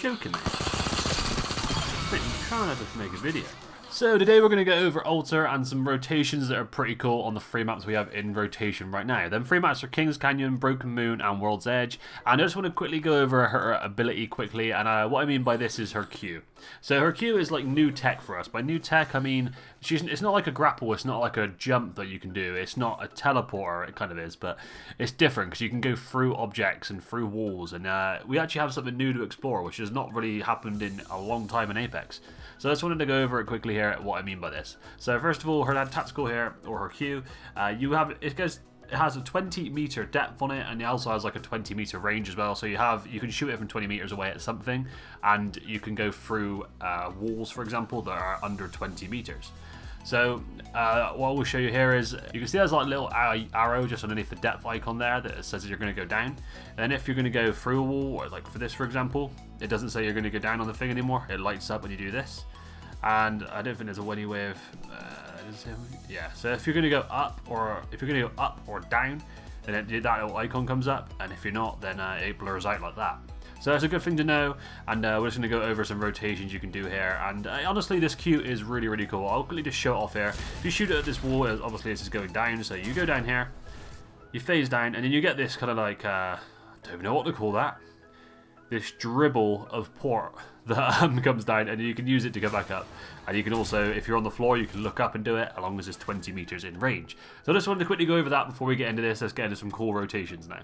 joking me? I'm trying to make a video. So today we're going to go over Altar and some rotations that are pretty cool on the three maps we have in rotation right now. Them three maps are King's Canyon, Broken Moon and World's Edge. And I just want to quickly go over her ability quickly, and what I mean by this is her Q. So her Q is like new tech for us. By new tech I mean it's not like a grapple, it's not like a jump that you can do, it's not a teleporter, it kind of is, but it's different because you can go through objects and through walls, and we actually have something new to explore which has not really happened in a long time in Apex. So I just wanted to go over it quickly here, what I mean by this. So first of all, her tactical here, or her Q, it has a 20-meter depth on it, and it also has like a 20-meter range as well. So you can shoot it from 20 meters away at something, and you can go through walls, for example, that are under 20 meters. So what we'll show you here is, you can see there's like a little arrow just underneath the depth icon there that says that you're going to go down. And if you're going to go through a wall, or like for this for example, it doesn't say you're going to go down on the thing anymore. It lights up when you do this. And I don't think there's a any way of yeah. So if you're going to go up, or if you're going to go up or down, then that little icon comes up, and if you're not, then it blurs out like that. So that's a good thing to know, and we're just going to go over some rotations you can do here. And honestly, this Q is really, really cool. I'll quickly just show it off here. If you shoot it at this wall, obviously this is going down, so you go down here, you phase down, and then you get this kind of like, I don't even know what to call that, this dribble of port that comes down, and you can use it to go back up. And you can also, if you're on the floor, you can look up and do it, as long as it's 20 meters in range. So I just wanted to quickly go over that before we get into this. Let's get into some cool rotations now.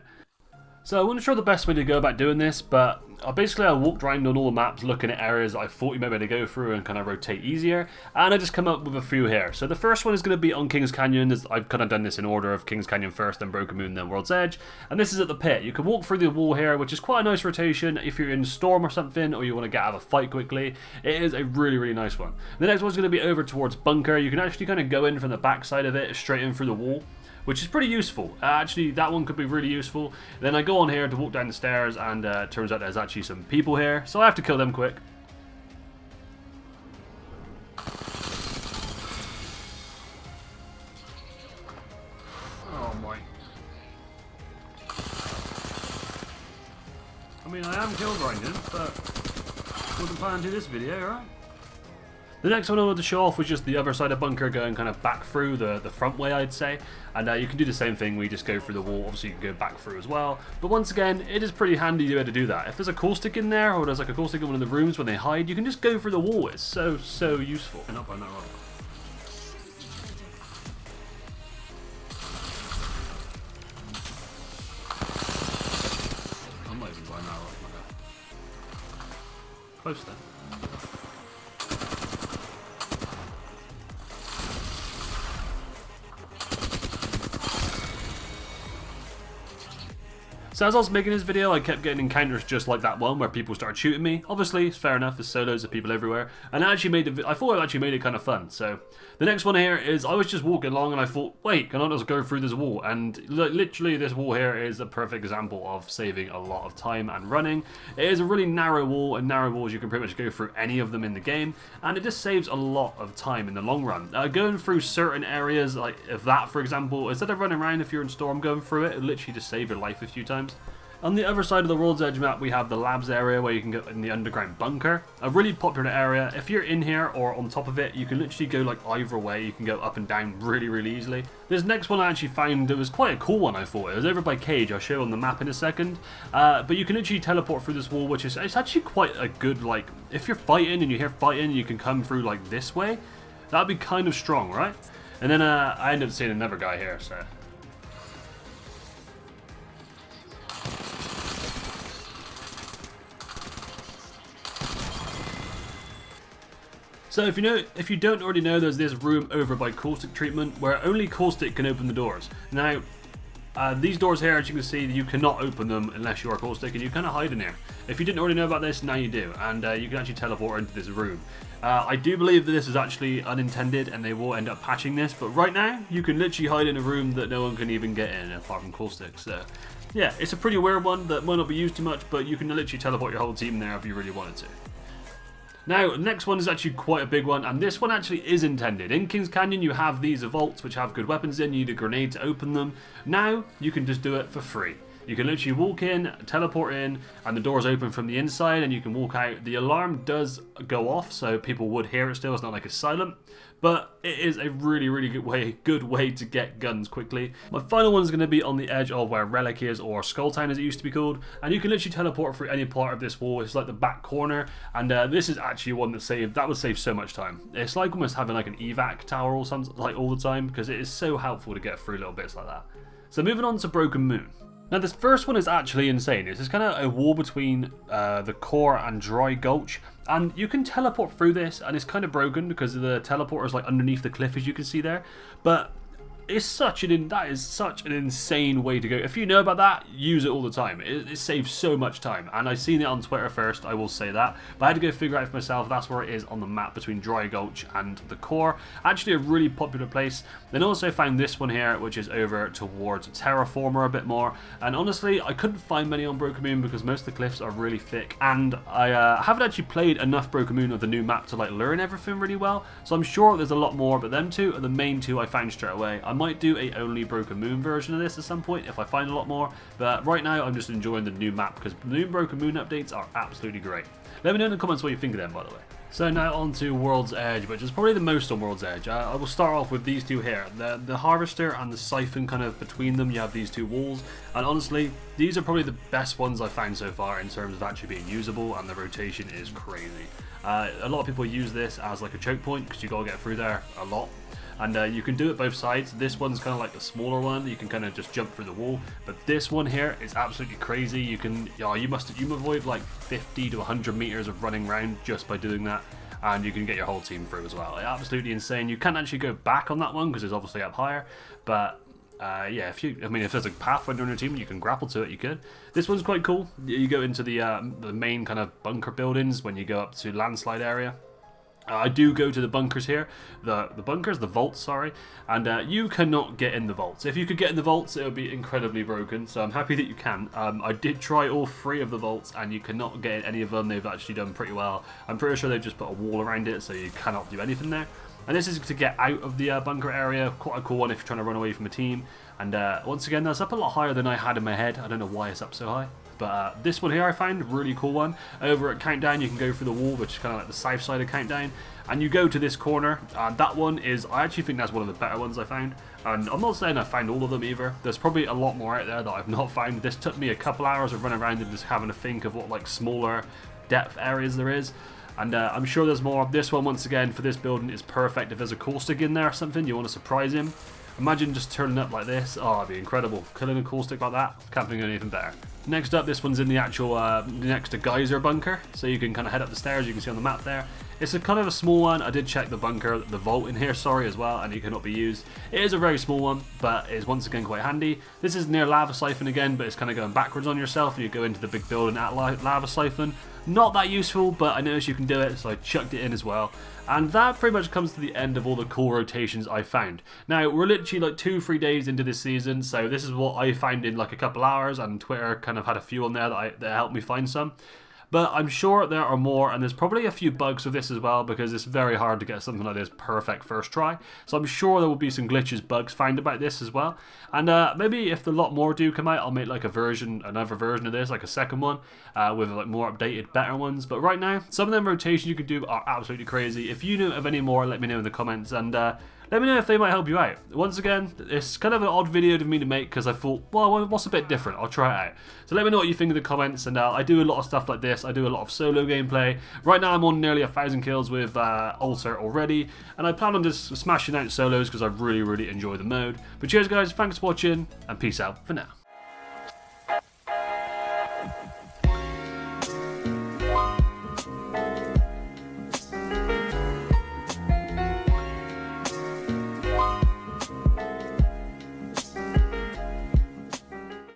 So I wasn't sure the best way to go about doing this, but basically I walked around on all the maps looking at areas that I thought you might be able to go through and kind of rotate easier, and I just come up with a few here. So the first one is going to be on King's Canyon. I've kind of done this in order of King's Canyon first, then Broken Moon, then World's Edge, and this is at the pit. You can walk through the wall here, which is quite a nice rotation if you're in Storm or something, or you want to get out of a fight quickly. It is a really, really nice one. The next one's going to be over towards Bunker. You can actually kind of go in from the back side of it, straight in through the wall, which is pretty useful. Actually, that one could be really useful. Then I go on here to walk down the stairs, and it turns out there's actually some people here, so I have to kill them quick. Oh my. I mean, I am kill grinding, but wasn't planning to do this video, right? The next one I wanted to show off was just the other side of Bunker, going kind of back through the front way, I'd say. And you can do the same thing, we just go through the wall. Obviously you can go back through as well. But once again, it is pretty handy to be able to do that. If there's a caustic in there, or there's like a caustic in one of the rooms when they hide, you can just go through the wall. It's so, so useful. And up on that rock. I'm not even going that rock, my God. Close then. So as I was making this video, I kept getting encounters just like that one where people started shooting me. Obviously, it's fair enough, there's solos of people everywhere. And I thought I actually made it kind of fun. So the next one here is, I was just walking along and I thought, wait, can I just go through this wall? And literally this wall here is a perfect example of saving a lot of time and running. It is a really narrow wall, and narrow walls you can pretty much go through any of them in the game. And it just saves a lot of time in the long run. Going through certain areas, like if that for example, instead of running around if you're in Storm going through it, it'll literally just save your life a few times. On the other side of the World's Edge map, we have the labs area where you can go in the underground bunker. A really popular area. If you're in here or on top of it, you can literally go like either way. You can go up and down really, really easily. This next one I actually found, it was quite a cool one, I thought. It was over by Cage. I'll show you on the map in a second. But you can literally teleport through this wall, which is, it's actually quite a good, like, if you're fighting and you hear fighting, you can come through like this way. That'd be kind of strong, right? And then I ended up seeing another guy here, so. So if you don't already know, there's this room over by caustic treatment where only caustic can open the doors. Now, these doors here, as you can see, you cannot open them unless you are caustic, and you kind of hide in here. If you didn't already know about this, now you do, and you can actually teleport into this room. I do believe that this is actually unintended, and they will end up patching this, but right now, you can literally hide in a room that no one can even get in, apart from caustic, so. Yeah, it's a pretty weird one that might not be used too much, but you can literally teleport your whole team there if you really wanted to. Now, the next one is actually quite a big one, and this one actually is intended. In King's Canyon, you have these vaults which have good weapons in. You need a grenade to open them. Now, you can just do it for free. You can literally walk in, teleport in, and the doors open from the inside, and you can walk out. The alarm does go off, so people would hear it still. It's not like it's silent, but it is a really good way to get guns quickly. My final one is going to be on the edge of where Relic is, or Skulltown as it used to be called, and you can literally teleport through any part of this wall. It's like the back corner, and this is actually one that would save so much time. It's like almost having like an evac tower or something like all the time, because it is so helpful to get through little bits like that. So moving on to Broken Moon. Now this first one is actually insane. It's kind of a wall between the core and Dry Gulch, and you can teleport through this, and it's kind of broken because the teleporter is like underneath the cliff, as you can see there, but that is such an insane way to go. If you know about that, use it all the time. It saves so much time, and I've seen it on Twitter first, I will say that, but I had to go figure out for myself. That's where it is on the map between Dry Gulch and the core. Actually a really popular place. Then also found this one here, which is over towards Terraformer a bit more, and honestly I couldn't find many on Broken Moon because most of the cliffs are really thick, and I haven't actually played enough Broken Moon of the new map to like learn everything really well, so I'm sure there's a lot more, but them two are the main two I found straight away. I might do a only Broken Moon version of this at some point if I find a lot more, but right now I'm just enjoying the new map because the new Broken Moon updates are absolutely great. Let me know in the comments what you think of them, by the way. So now on to World's Edge, which is probably the most on World's Edge. I will start off with these two here. The Harvester and the Siphon, kind of between them you have these two walls, and honestly these are probably the best ones I've found so far in terms of actually being usable, and the rotation is crazy. A lot of people use this as like a choke point because you gotta get through there a lot. And you can do it both sides. This one's kind of like the smaller one. You can kind of just jump through the wall. But this one here is absolutely crazy. You can, you avoid like 50 to 100 meters of running around just by doing that. And you can get your whole team through as well. It's absolutely insane. You can't actually go back on that one because it's obviously up higher. But yeah, if there's a pathfinder on your team, you can grapple to it. You could. This one's quite cool. You go into the main kind of bunker buildings when you go up to landslide area. I do go to the bunkers here, the vaults, sorry, and you cannot get in the vaults. If you could get in the vaults, it would be incredibly broken, so I'm happy that you can. I did try all 3 of the vaults, and you cannot get in any of them. They've actually done pretty well. I'm pretty sure they've just put a wall around it, so you cannot do anything there. And this is to get out of the bunker area. Quite a cool one if you're trying to run away from a team. And once again, that's up a lot higher than I had in my head. I don't know why it's up so high. But this one here I find, really cool one. Over at Countdown you can go through the wall, which is kind of like the south side of Countdown, and you go to this corner, and that one is, I actually think that's one of the better ones I found. And I'm not saying I found all of them either. There's probably a lot more out there that I've not found. This took me a couple hours of running around and just having to think of what like smaller depth areas there is. And I'm sure there's more. This one, once again, for this building is perfect. If there's a caustic in there or something, you want to surprise him. Imagine just turning up like this. Oh, it'd be incredible. Killing a caustic like that, can't think of anything better. Next up, this one's in the actual, next to Geyser bunker. So you can kind of head up the stairs, you can see on the map there. It's a kind of a small one. I did check the bunker, the vault in here, sorry, as well, and it cannot be used. It is a very small one, but it is once again quite handy. This is near Lava Siphon again, but it's kind of going backwards on yourself, and you go into the big building at Lava Siphon. Not that useful, but I noticed you can do it, so I chucked it in as well. And that pretty much comes to the end of all the cool rotations I found. Now, we're literally like 2-3 days into this season, so this is what I found in like a couple hours, and Twitter kind of had a few on there that helped me find some. But I'm sure there are more, and there's probably a few bugs with this as well, because it's very hard to get something like this perfect first try. So I'm sure there will be some glitches, bugs found about this as well. And maybe if a lot more do come out, I'll make like another version of this, like a second one, with like more updated, better ones. But right now, some of them rotations you can do are absolutely crazy. If you know of any more, let me know in the comments, and let me know if they might help you out. Once again, it's kind of an odd video to me to make because I thought, well, what's a bit different? I'll try it out. So let me know what you think in the comments, and I do a lot of stuff like this. I do a lot of solo gameplay. Right now I'm on nearly 1,000 kills with Alter already, and I plan on just smashing out solos because I really enjoy the mode. But cheers guys, thanks for watching, and peace out for now.